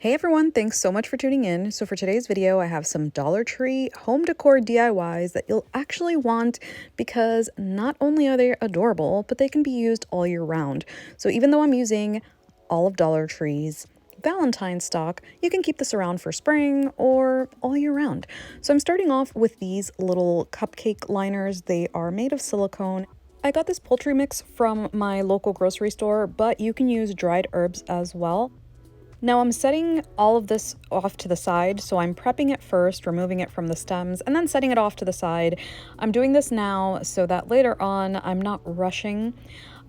Hey everyone, thanks so much for tuning in. So for today's video, I have some Dollar Tree home decor DIYs that you'll actually want because not only are they adorable, but they can be used all year round. So even though I'm using all of Dollar Tree's Valentine's stock, you can keep this around for spring or all year round. So I'm starting off with these little cupcake liners. They are made of silicone. I got this poultry mix from my local grocery store, but you can use dried herbs as well. Now I'm setting all of this off to the side, so I'm prepping it first, removing it from the stems, and then setting it off to the side. I'm doing this now so that later on I'm not rushing.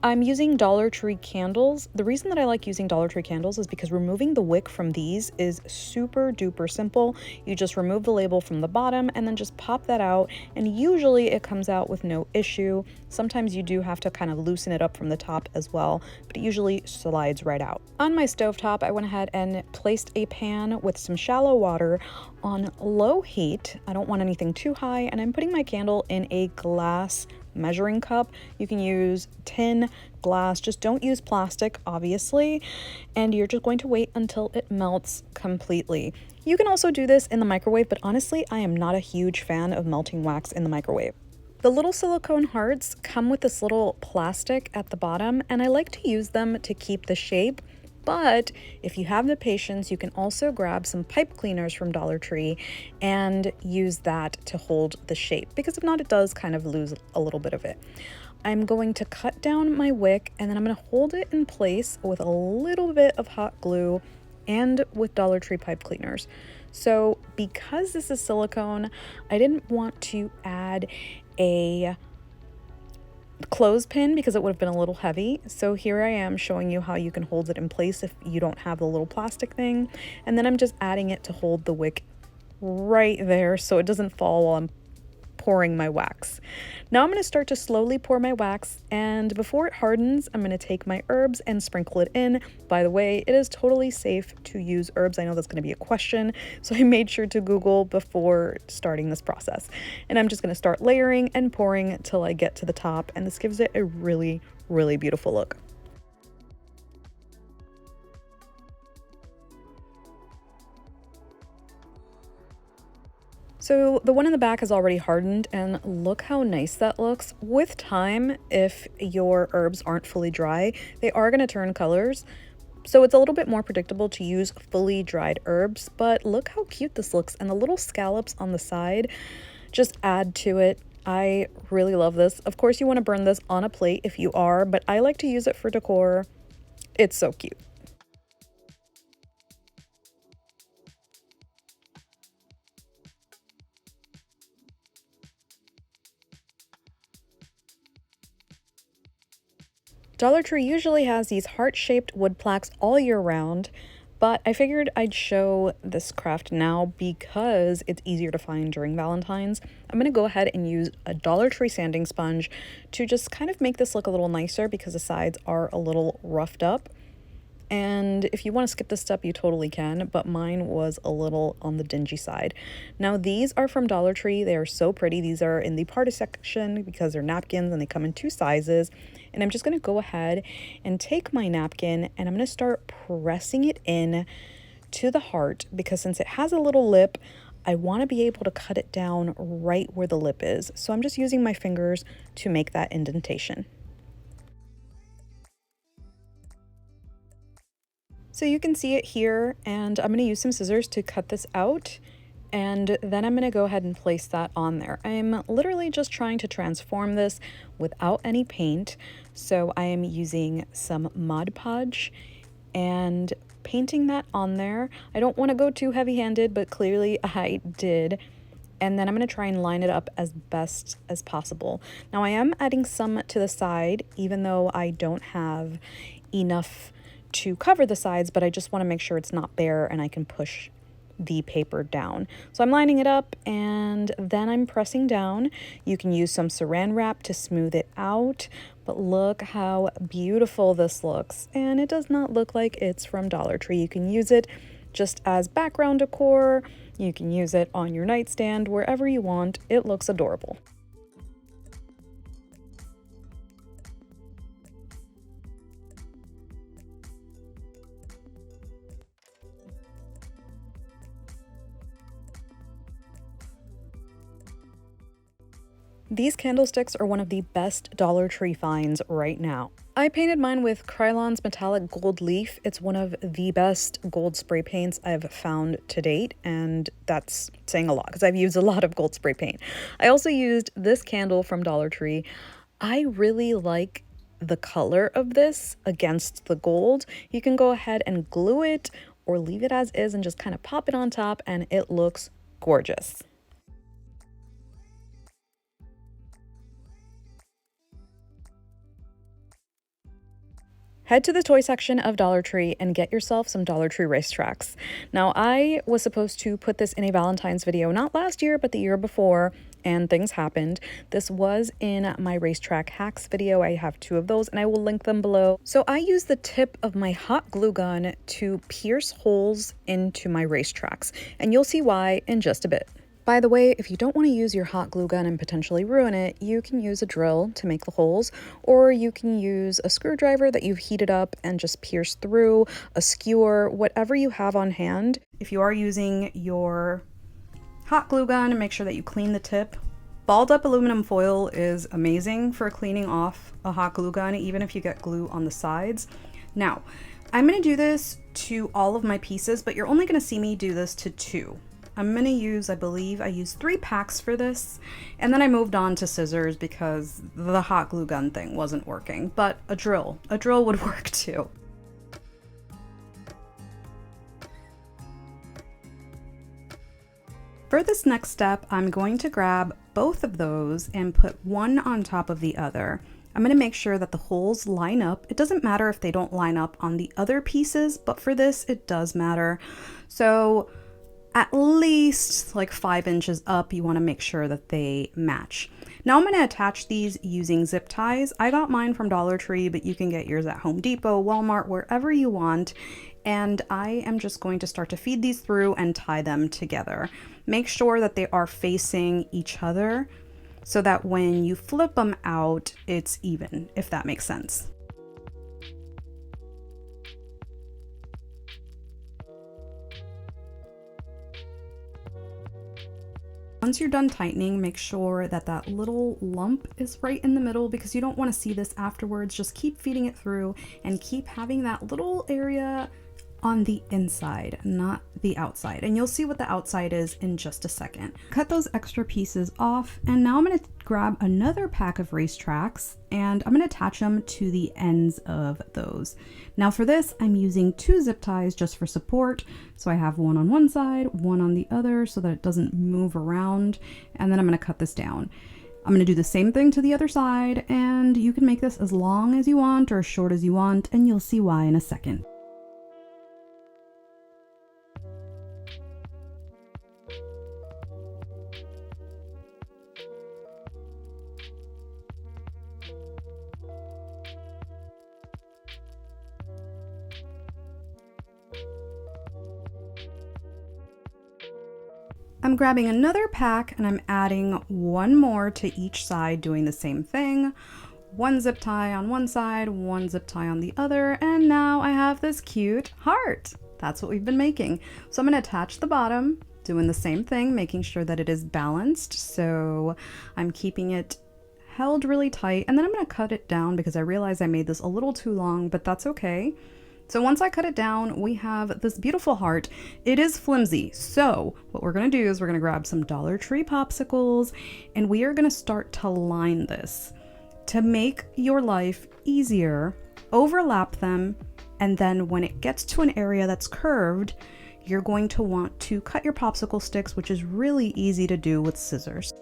I'm using Dollar Tree candles. The reason that I like using Dollar Tree candles is because removing the wick from these is super duper simple. You just remove the label from the bottom and then just pop that out, and usually it comes out with no issue. Sometimes you do have to kind of loosen it up from the top as well, but it usually slides right out. On my stovetop, I went ahead and placed a pan with some shallow water on low heat. I don't want anything too high, and I'm putting my candle in a glass measuring cup. You can use tin, glass, just don't use plastic, obviously, and you're just going to wait until it melts completely. You can also do this in the microwave, but honestly, I am not a huge fan of melting wax in the microwave. The little silicone hearts come with this little plastic at the bottom, and I like to use them to keep the shape. But if you have the patience, you can also grab some pipe cleaners from Dollar Tree and use that to hold the shape, because if not, it does kind of lose a little bit of it. I'm going to cut down my wick and then I'm going to hold it in place with a little bit of hot glue and with Dollar Tree pipe cleaners. So because this is silicone, I didn't want to add a clothespin because it would have been a little heavy. So here I am showing you how you can hold it in place if you don't have the little plastic thing. And then I'm just adding it to hold the wick right there so it doesn't fall while I'm pouring my wax. Now I'm going to start to slowly pour my wax, and before it hardens, I'm going to take my herbs and sprinkle it in. By the way, it is totally safe to use herbs. I know that's going to be a question, so I made sure to Google before starting this process. And I'm just going to start layering and pouring till I get to the top, and this gives it a really, really beautiful look. So the one in the back has already hardened, and look how nice that looks. With time, if your herbs aren't fully dry, they are going to turn colors. So it's a little bit more predictable to use fully dried herbs, but look how cute this looks, and the little scallops on the side just add to it. I really love this. Of course, you want to burn this on a plate if you are, but I like to use it for decor. It's so cute. Dollar Tree usually has these heart-shaped wood plaques all year round, but I figured I'd show this craft now because it's easier to find during Valentine's. I'm going to go ahead and use a Dollar Tree sanding sponge to just kind of make this look a little nicer because the sides are a little roughed up. And if you want to skip this step, you totally can, but mine was a little on the dingy side. Now, these are from Dollar Tree. They are so pretty. These are in the party section because they're napkins and they come in two sizes. And I'm just going to go ahead and take my napkin and I'm going to start pressing it in to the heart because since it has a little lip, I want to be able to cut it down right where the lip is. So I'm just using my fingers to make that indentation. So you can see it here, and I'm going to use some scissors to cut this out, and then I'm going to go ahead and place that on there. I'm literally just trying to transform this without any paint, so I am using some Mod Podge and painting that on there. I don't want to go too heavy-handed, but clearly I did. And then I'm going to try and line it up as best as possible. Now I am adding some to the side, even though I don't have enough to cover the sides, but I just want to make sure it's not bare and I can push the paper down. So I'm lining it up and then I'm pressing down. You can use some saran wrap to smooth it out, but look how beautiful this looks. And it does not look like it's from Dollar Tree. You can use it just as background decor. You can use it on your nightstand, wherever you want. It looks adorable. These candlesticks are one of the best Dollar Tree finds right now. I painted mine with Krylon's Metallic Gold Leaf. It's one of the best gold spray paints I've found to date, and that's saying a lot because I've used a lot of gold spray paint. I also used this candle from Dollar Tree. I really like the color of this against the gold. You can go ahead and glue it or leave it as is and just kind of pop it on top, and it looks gorgeous. Head to the toy section of Dollar Tree and get yourself some Dollar Tree racetracks. Now, I was supposed to put this in a Valentine's video, not last year, but the year before, and things happened. This was in my racetrack hacks video. I have 2 of those and I will link them below. So I use the tip of my hot glue gun to pierce holes into my racetracks, and you'll see why in just a bit. By the way, if you don't want to use your hot glue gun and potentially ruin it, you can use a drill to make the holes, or you can use a screwdriver that you've heated up and just pierce through, a skewer, whatever you have on hand. If you are using your hot glue gun, make sure that you clean the tip. Balled up aluminum foil is amazing for cleaning off a hot glue gun, even if you get glue on the sides. Now, I'm going to do this to all of my pieces, but you're only going to see me do this to 2. I'm going to use, I believe I used 3 packs for this, and then I moved on to scissors because the hot glue gun thing wasn't working, but a drill would work too. For this next step, I'm going to grab both of those and put one on top of the other. I'm going to make sure that the holes line up. It doesn't matter if they don't line up on the other pieces, but for this, it does matter. So at least like 5 inches up, you want to make sure that they match. Now I'm going to attach these using zip ties. I got mine from Dollar Tree, but you can get yours at Home Depot, Walmart, wherever you want. And I am just going to start to feed these through and tie them together. Make sure that they are facing each other so that when you flip them out, it's even, if that makes sense. Once you're done tightening, make sure that that little lump is right in the middle because you don't want to see this afterwards. Just keep feeding it through and keep having that little area on the inside, not the outside. And you'll see what the outside is in just a second. Cut those extra pieces off, and now I'm going to grab another pack of racetracks and I'm going to attach them to the ends of those. Now for this, I'm using 2 zip ties just for support. So I have one on one side, one on the other so that it doesn't move around. And then I'm going to cut this down. I'm going to do the same thing to the other side, and you can make this as long as you want or as short as you want, and you'll see why in a second. I'm grabbing another pack and I'm adding one more to each side, doing the same thing. 1 zip tie on one side, 1 zip tie on the other, and now I have this cute heart. That's what we've been making. So I'm going to attach the bottom, doing the same thing, making sure that it is balanced. So I'm keeping it held really tight, and then I'm going to cut it down because I realized I made this a little too long, but that's okay. So once I cut it down, we have this beautiful heart. It is flimsy. So what we're going to do is we're going to grab some Dollar Tree popsicles and we are going to start to line this. To make your life easier, overlap them, and then when it gets to an area that's curved, you're going to want to cut your popsicle sticks, which is really easy to do with scissors.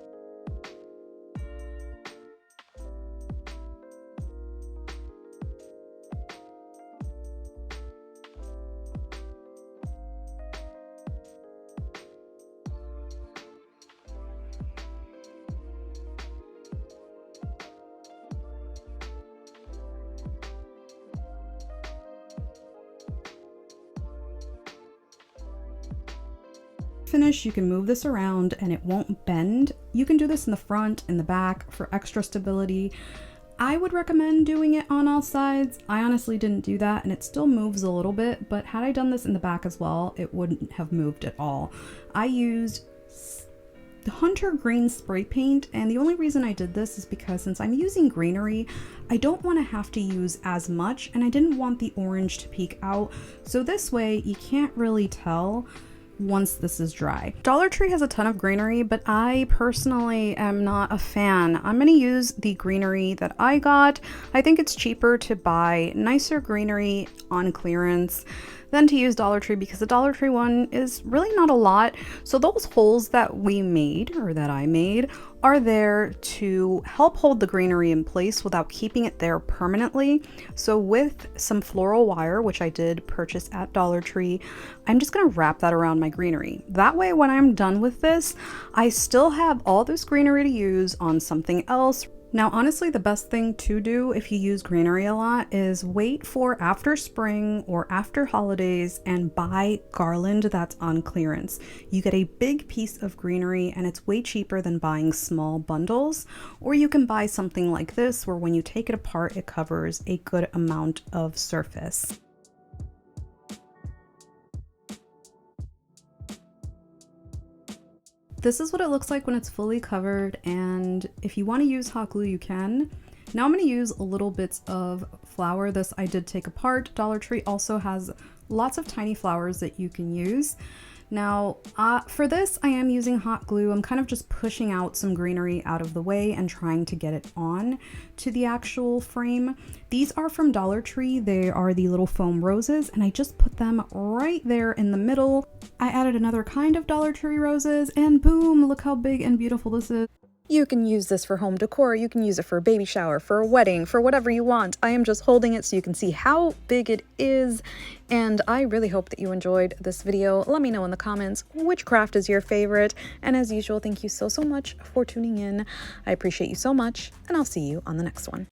Finish, you can move this around and it won't bend. You can do this in the front, in the back for extra stability. I would recommend doing it on all sides. I honestly didn't do that and it still moves a little bit, but had I done this in the back as well, it wouldn't have moved at all. I used hunter green spray paint, and the only reason I did this is because since I'm using greenery, I don't want to have to use as much, and I didn't want the orange to peek out, so this way you can't really tell once this is dry. Dollar Tree has a ton of greenery, but I personally am not a fan. I'm going to use the greenery that I got. I think it's cheaper to buy nicer greenery on clearance than to use Dollar Tree because the Dollar Tree one is really not a lot. So those holes that we made, or that I made, are there to help hold the greenery in place without keeping it there permanently. So with some floral wire, which I did purchase at Dollar Tree, I'm just gonna wrap that around my greenery. That way, when I'm done with this, I still have all this greenery to use on something else. Now, honestly, the best thing to do if you use greenery a lot is wait for after spring or after holidays and buy garland that's on clearance. You get a big piece of greenery and it's way cheaper than buying small bundles. Or you can buy something like this where when you take it apart, it covers a good amount of surface. This is what it looks like when it's fully covered, and if you want to use hot glue, you can. Now I'm going to use little bits of flour. This I did take apart. Dollar Tree also has lots of tiny flowers that you can use. Now, for this, I am using hot glue. I'm kind of just pushing out some greenery out of the way and trying to get it on to the actual frame. These are from Dollar Tree. They are the little foam roses, and I just put them right there in the middle. I added another kind of Dollar Tree roses, and boom, look how big and beautiful this is. You can use this for home decor, you can use it for a baby shower, for a wedding, for whatever you want. I am just holding it so you can see how big it is, and I really hope that you enjoyed this video. Let me know in the comments which craft is your favorite, and as usual, thank you so much for tuning in. I appreciate you so much, and I'll see you on the next one.